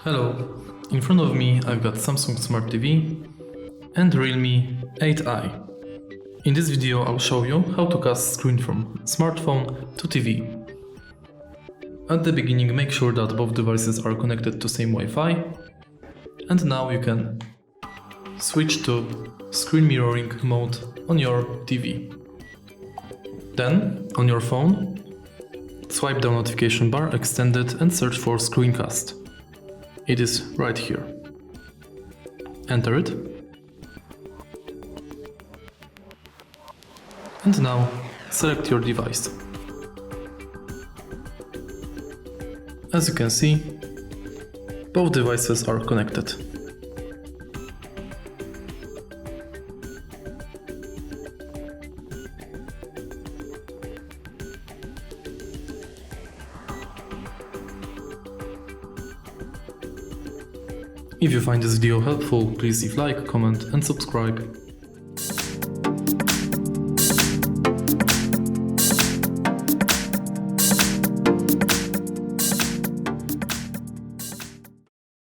Hello, in front of me I've got Samsung Smart TV and REALME 8i. In this video I'll show you how to cast screen from smartphone to TV. At the beginning make sure that both devices are connected to same Wi-Fi, and now you can switch to screen mirroring mode on your TV. Then, on your phone, swipe the notification bar extended and search for screencast. It is right here. Enter it. And now select your device. As you can see, both devices are connected. If you find this video helpful, please leave like, comment and subscribe.